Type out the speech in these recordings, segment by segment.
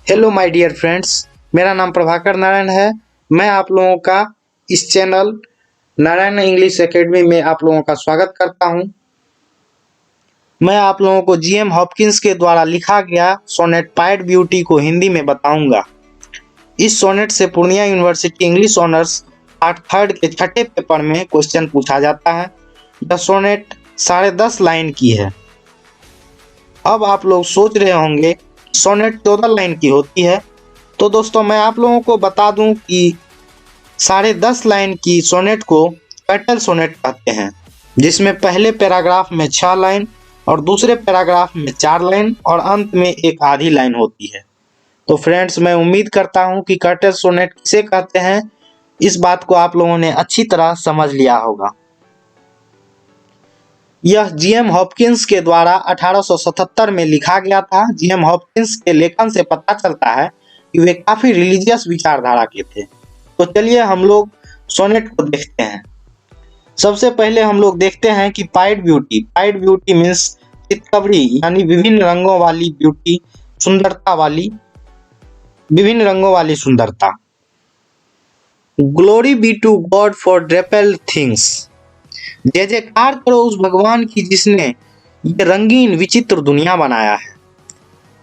Hello my dear friends, मेरा नाम प्रभाकर नारायण है। मैं आप लोगों का इस चैनल नारायण इंग्लिश एकेडमी में आप लोगों का स्वागत करता हूं। मैं आप लोगों को जीएम हॉपकिंस के द्वारा लिखा गया सोनेट पाइड ब्यूटी को हिंदी में बताऊंगा। इस सोनेट से Purnia university English honours part third के छठे पेपर में क्वेश्चन पूछा जाता है। यह सोनेट 10.5 लाइन की है। अब आप लोग सोच रहे होंगे सोनेट 14 लाइन की होती है, तो दोस्तों मैं आप लोगों को बता दूं कि 10.5 लाइन की सोनेट को पेटल सोनेट कहते हैं, जिसमें पहले पैराग्राफ में 6 लाइन और दूसरे पैराग्राफ में 4 लाइन और अंत में एक आधी लाइन होती है। तो फ्रेंड्स, मैं उम्मीद करता हूं कि कर्टल सोनेट किसे कहते हैं, इस बात को आप लोगों ने अच्छी तरह समझ लिया होगा। यह जीएम हॉपकिंस के द्वारा 1877 में लिखा गया था। जीएम हॉपकिंस के लेखन से पता चलता है कि वे काफी रिलीजियस विचारधारा के थे। तो चलिए हम लोग सोनेट को देखते हैं। सबसे पहले हम लोग देखते हैं कि पाइड ब्यूटी मीन्स चितकबरी, यानी विभिन्न रंगों वाली ब्यूटी, सुंदरता वाली, विभिन्न रंगों वाली सुंदरता। Glory be to God for dappled things, जय जयकार करो उस भगवान की जिसने ये रंगीन विचित्र दुनिया बनाया है।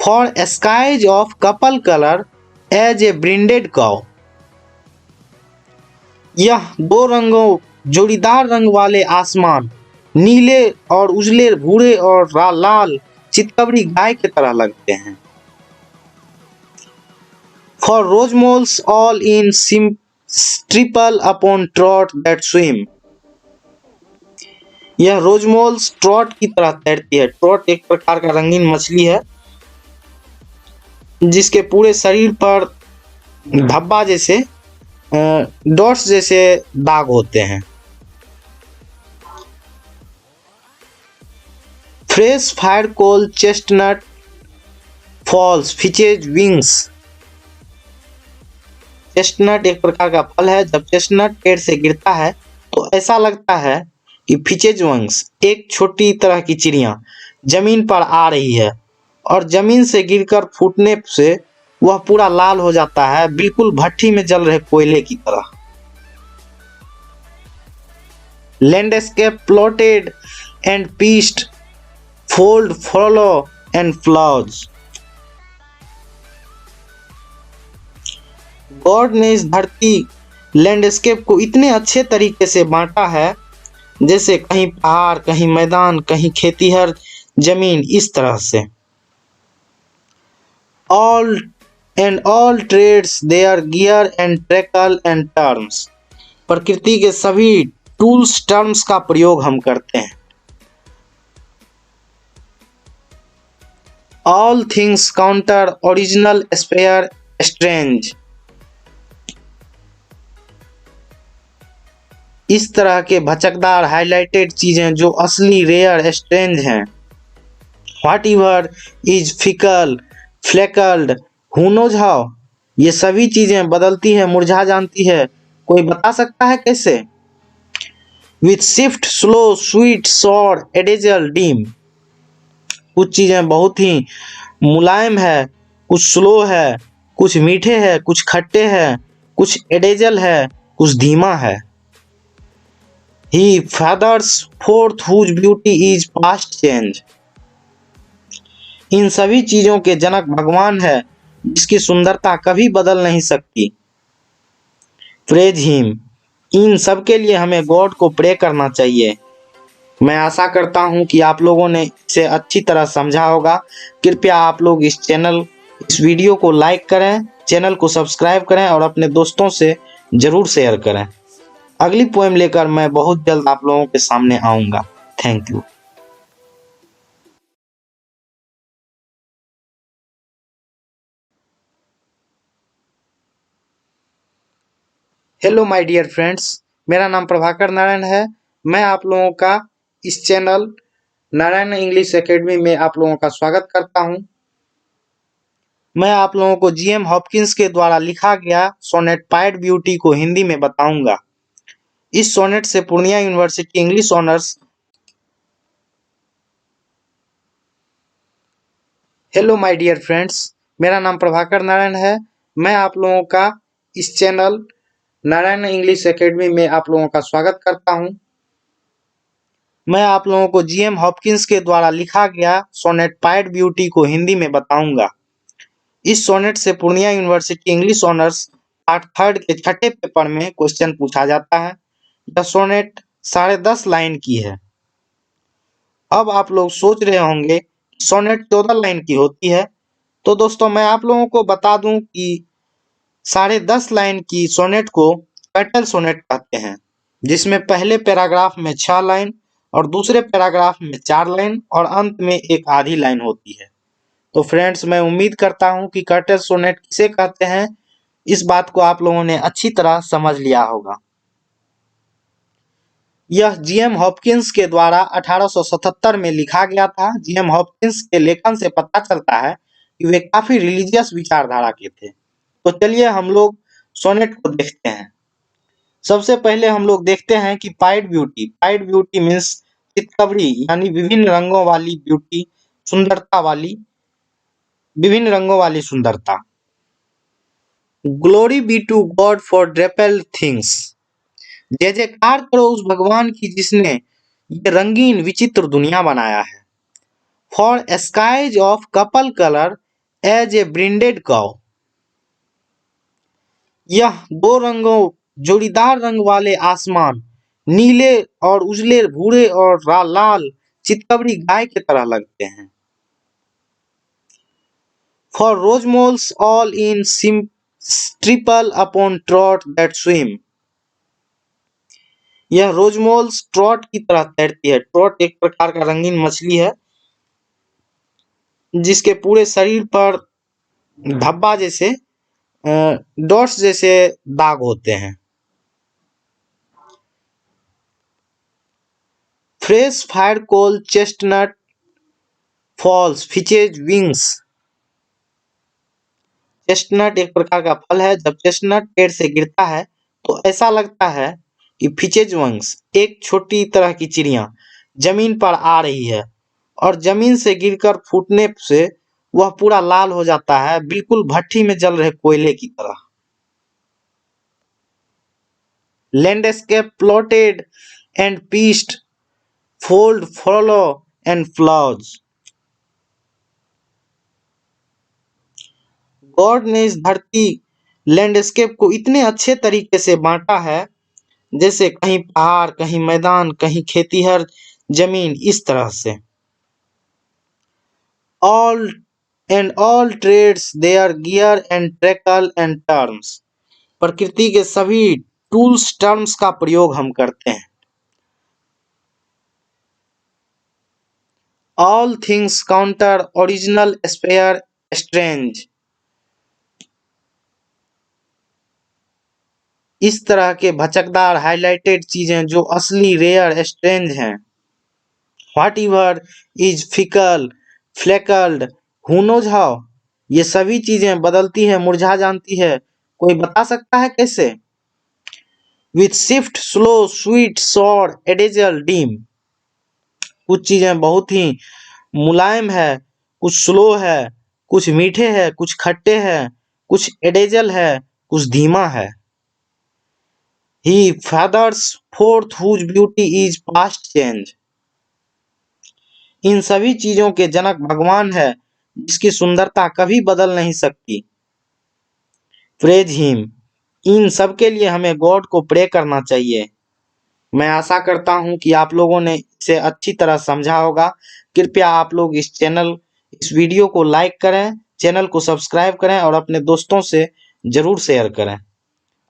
For skies of couple colour as a brinded cow, यह दो रंगों जोड़ीदार रंग वाले आसमान, नीले और उजले, भूरे और लाल चितकबरी गाय की तरह लगते हैं। For rose moles all in triple upon trout that swim, यह रोजमोल्स ट्रॉट की तरह तैरती है। ट्रॉट एक प्रकार का रंगीन मछली है जिसके पूरे शरीर पर धब्बा जैसे डॉट्स जैसे दाग होते हैं। फ्रेश फायर कोल चेस्टनट फॉल्स फिचेज विंग्स, चेस्टनट एक प्रकार का फल है। जब चेस्टनट पेड़ से गिरता है तो ऐसा लगता है कि फिचेज विंग्स, एक छोटी तरह की चिड़िया जमीन पर आ रही है और जमीन से गिरकर फूटने से वह पूरा लाल हो जाता है, बिल्कुल भट्टी में जल रहे कोयले की तरह। Landscape plotted and pieced fold follow and flowers, God ने इस धरती लैंडस्केप को इतने अच्छे तरीके से बांटा है, जैसे कहीं पहाड़, कहीं मैदान, कहीं खेतीहर जमीन, इस तरह से। All trades their gear and tackle and terms, प्रकृति के सभी टूल्स टर्म्स का प्रयोग हम करते हैं। All things counter original spare strange, इस तरह के भचकदार हाइलाइटेड चीजें जो असली, रेयर, स्ट्रेंज हैं। Whatever is fickle freckled who knows how, ये सभी चीजें बदलती है, मुरझा जानती है, कोई बता सकता है कैसे। With swift slow sweet sour adazzle dim, कुछ चीजें बहुत ही मुलायम है, कुछ स्लो है, कुछ मीठे है, कुछ खट्टे है, कुछ एडेजल है, कुछ धीमा है। He fathers forth whose beauty is past change, इन सभी चीजों के जनक भगवान है जिसकी सुंदरता कभी बदल नहीं सकती। प्रेज हिम, इन सब के लिए हमें गॉड को प्रे करना चाहिए। मैं आशा करता हूं कि आप लोगों ने इसे अच्छी तरह समझा होगा। कृपया आप लोग इस वीडियो को लाइक करें, चैनल को सब्सक्राइब करें और अपने दोस्तों से जरूर शेयर करें। अगली पोएम लेकर मैं बहुत जल्द आप लोगों के सामने आऊंगा। Thank you. Hello my dear friends, मेरा नाम प्रभाकर नारायण है। मैं आप लोगों का इस चैनल नारायण इंग्लिश एकेडमी में आप लोगों का स्वागत करता हूं। मैं आप लोगों को जीएम हॉपकिंस के द्वारा लिखा गया सोनेट पाइड ब्यूटी को हिंदी में बताऊंगा। इस सोनेट से Purnia university English honours. Hello my dear friends, मेरा नाम प्रभाकर नारायण है। मैं आप लोगों का इस चैनल नारायण इंग्लिश एकेडमी में आप लोगों का स्वागत करता हूं। मैं आप लोगों को जीएम हॉपकिंस के द्वारा लिखा गया सोनेट पाइड ब्यूटी को हिंदी में बताऊंगा। इस सोनेट से Purnia university English honours part 3 के छठे पेपर में क्वेश्चन पूछा जाता है। यह सोनेट 10.5 लाइन की है। अब आप लोग सोच रहे होंगे सोनेट 14 लाइन की होती है। तो दोस्तों मैं आप लोगों को बता दूं कि 10.5 लाइन की सोनेट को पेटल सोनेट कहते हैं, जिसमें पहले पैराग्राफ में 6 लाइन और दूसरे पैराग्राफ में 4 लाइन और अंत में एक आधी लाइन होती है। तो फ्रेंड्स, मैं उम्मीद करता हूं कि कर्टल सोनेट किसे कहते हैं, इस बात को आप लोगों ने अच्छी तरह समझ लिया होगा। यह जीएम हॉपकिंस के द्वारा 1877 में लिखा गया था। जीएम हॉपकिंस के लेखन से पता चलता है कि वे काफी रिलीजियस विचारधारा के थे। तो चलिए हम लोग सोनेट को देखते हैं। सबसे पहले हम लोग देखते हैं कि pied beauty. Pied beauty means चितकबरी, यानी विभिन्न रंगों वाली ब्यूटी, सुंदरता वाली, विभिन्न रंगों वाली सुंदरता। Glory be to God for dappled things. जय जयकार करो उस भगवान की जिसने ये रंगीन विचित्र दुनिया बनाया है। For skies of couple colour as a brinded cow. यह दो रंगों जोड़ीदार रंग वाले आसमान, नीले और उजले, भूरे और लाल चितकबरी गाय की तरह लगते हैं। For rose moles all in triple upon trout that swim. यह रोजमोल्स ट्रॉट की तरह तैरती है। ट्रॉट एक प्रकार का रंगीन मछली है जिसके पूरे शरीर पर धब्बा जैसे डॉट्स जैसे दाग होते हैं। फ्रेश फायर कोल चेस्टनट फॉल्स फिचेज विंग्स। चेस्टनट एक प्रकार का फल है। जब चेस्टनट पेड़ से गिरता है तो ऐसा लगता है कि फिचेज विंग्स, एक छोटी तरह की चिड़िया जमीन पर आ रही है और जमीन से गिरकर फूटने से वह पूरा लाल हो जाता है, बिल्कुल भट्टी में जल रहे कोयले की तरह। Landscape plotted and pieced, fold follow and flowers. God ने इस धरती लैंडस्केप को इतने अच्छे तरीके से बांटा है, जैसे कहीं पहाड़, कहीं मैदान, कहीं खेतीहर जमीन, इस तरह से। All and all trades their gear and tackle and terms. प्रकृति के सभी टूल्स टर्म्स का प्रयोग हम करते हैं। All things counter original spare strange. इस तरह के भचकदार हाइलाइटेड चीजें जो असली, रेयर, स्ट्रेंज हैं। Whatever is fickle freckled who knows how. ये सभी चीजें बदलती है, मुरझा जानती है, कोई बता सकता है कैसे। With swift slow sweet sour adazzle dim. कुछ चीजें बहुत ही मुलायम है, कुछ स्लो है, कुछ मीठे है, कुछ खट्टे है, कुछ एडेजल है, कुछ धीमा है। He fathers forth whose beauty is past change। इन सभी चीजों के जनक भगवान है जिसकी सुंदरता कभी बदल नहीं सकती। Praise him. इन सब के लिए हमें गॉड को प्रे करना चाहिए। मैं आशा करता हूं कि आप लोगों ने इसे अच्छी तरह समझा होगा। कृपया आप लोग इस वीडियो को लाइक करें, चैनल को सब्सक्राइब करें और अपने दोस्तों से जरूर शेयर करें।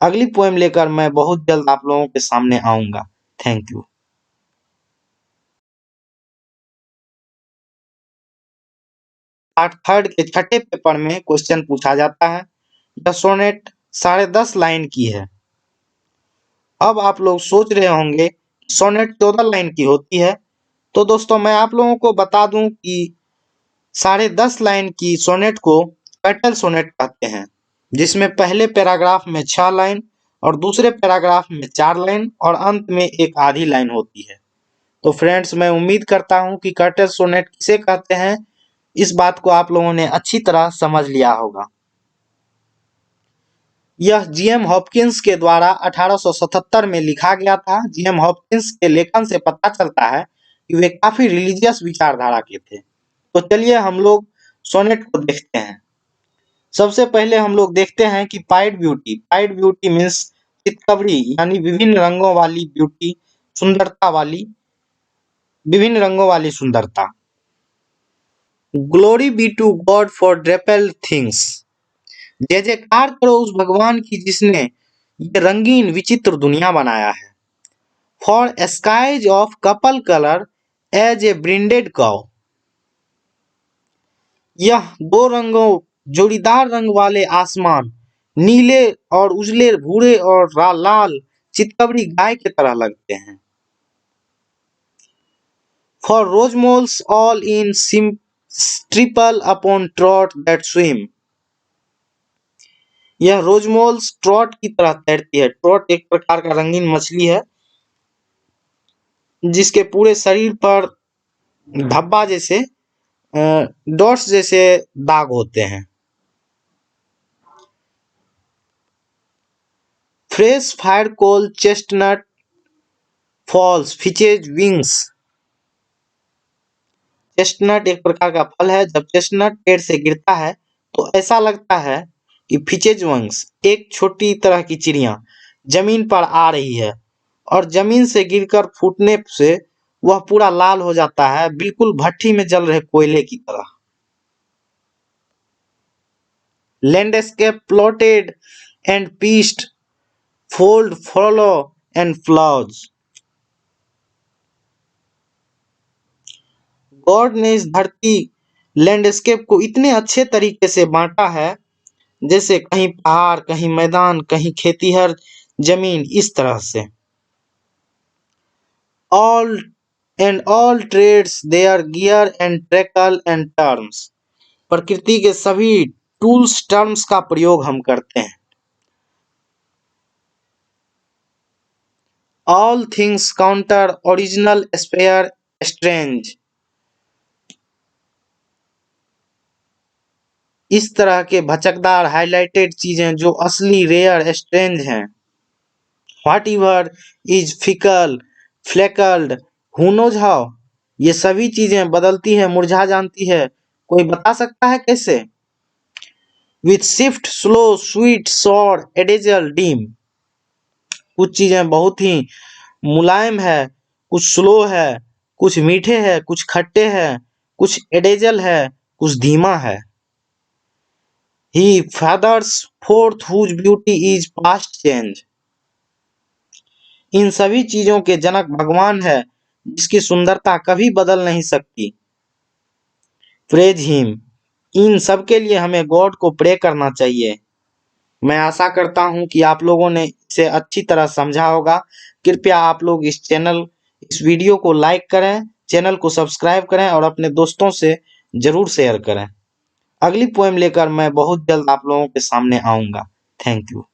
अगली पोएम लेकर मैं बहुत जल्द आप लोगों के सामने आऊंगा। Thank you. पार्ट 3 के छठे पेपर में क्वेश्चन पूछा जाता है। यह सोनेट 10.5 लाइन की है। अब आप लोग सोच रहे होंगे सोनेट 14 लाइन की होती है। तो दोस्तों मैं आप लोगों को बता दूं कि 10.5 लाइन की सोनेट को पेटल सोनेट कहते हैं, जिसमें पहले पैराग्राफ में 6 लाइन और दूसरे पैराग्राफ में 4 लाइन और अंत में एक आधी लाइन होती है। तो फ्रेंड्स, मैं उम्मीद करता हूं कि कर्टल सोनेट किसे कहते हैं, इस बात को आप लोगों ने अच्छी तरह समझ लिया होगा। यह जीएम हॉपकिंस के द्वारा 1877 में लिखा गया था। जीएम हॉपकिंस के लेखन से पता चलता है कि वे काफी रिलीजियस विचारधारा के थे। तो चलिए हम लोग सोनेट को देखते हैं। सबसे पहले हम लोग देखते हैं कि pied beauty. Pied beauty means चितकबरी, यानी विभिन्न रंगों वाली ब्यूटी, सुंदरता वाली, विभिन्न रंगों वाली सुंदरता। Glory be to God for dappled things. जय जयकार करो उस भगवान की जिसने ये रंगीन विचित्र दुनिया बनाया है। For skies of couple colour as a brinded cow. यह दो रंगों जोड़ीदार रंग वाले आसमान, नीले और उजले, भूरे और लाल चितकबरी गाय की तरह लगते हैं। For rose moles all in triple upon trout that swim. यह रोजमोल्स ट्रॉट की तरह तैरती है। ट्रॉट एक प्रकार का रंगीन मछली है जिसके पूरे शरीर पर धब्बा जैसे डॉट्स जैसे दाग होते हैं। फ्रेश फायर कोल चेस्टनट फॉल्स फिचेज विंग्स। चेस्टनट एक प्रकार का फल है। जब चेस्टनट पेड़ से गिरता है तो ऐसा लगता है कि फिचेज विंग्स, एक छोटी तरह की चिड़िया जमीन पर आ रही है और जमीन से गिरकर फूटने से वह पूरा लाल हो जाता है, बिल्कुल भट्ठी में जल रहे कोयले की तरह। Landscape plotted and pieced fold follow and flowers. God ने इस धरती लैंडस्केप को इतने अच्छे तरीके से बांटा है, जैसे कहीं पहाड़, कहीं मैदान, कहीं खेतीहर जमीन, इस तरह से। All trades their gear and tackle and terms. प्रकृति के सभी टूल्स टर्म्स का प्रयोग हम करते हैं। All things counter original spare strange. इस तरह के भचकदार हाइलाइटेड चीजें जो असली, रेयर, स्ट्रेंज हैं। Whatever is fickle freckled who knows how. ये सभी चीजें बदलती है, मुरझा जानती है, कोई बता सकता है कैसे। With swift slow sweet sour adazzle dim. कुछ चीजें बहुत ही मुलायम है, कुछ स्लो है, कुछ मीठे है, कुछ खट्टे है, कुछ एडेजल है, कुछ धीमा है। He fathers forth whose beauty is past change। इन सभी चीजों के जनक भगवान है जिसकी सुंदरता कभी बदल नहीं सकती। Praise him. इन सब के लिए हमें गॉड को प्रे करना चाहिए। मैं आशा करता हूं कि आप लोगों ने इसे अच्छी तरह समझा होगा। कृपया आप लोग इस वीडियो को लाइक करें, चैनल को सब्सक्राइब करें और अपने दोस्तों से जरूर शेयर करें। अगली पोएम लेकर मैं बहुत जल्द आप लोगों के सामने आऊंगा। Thank you.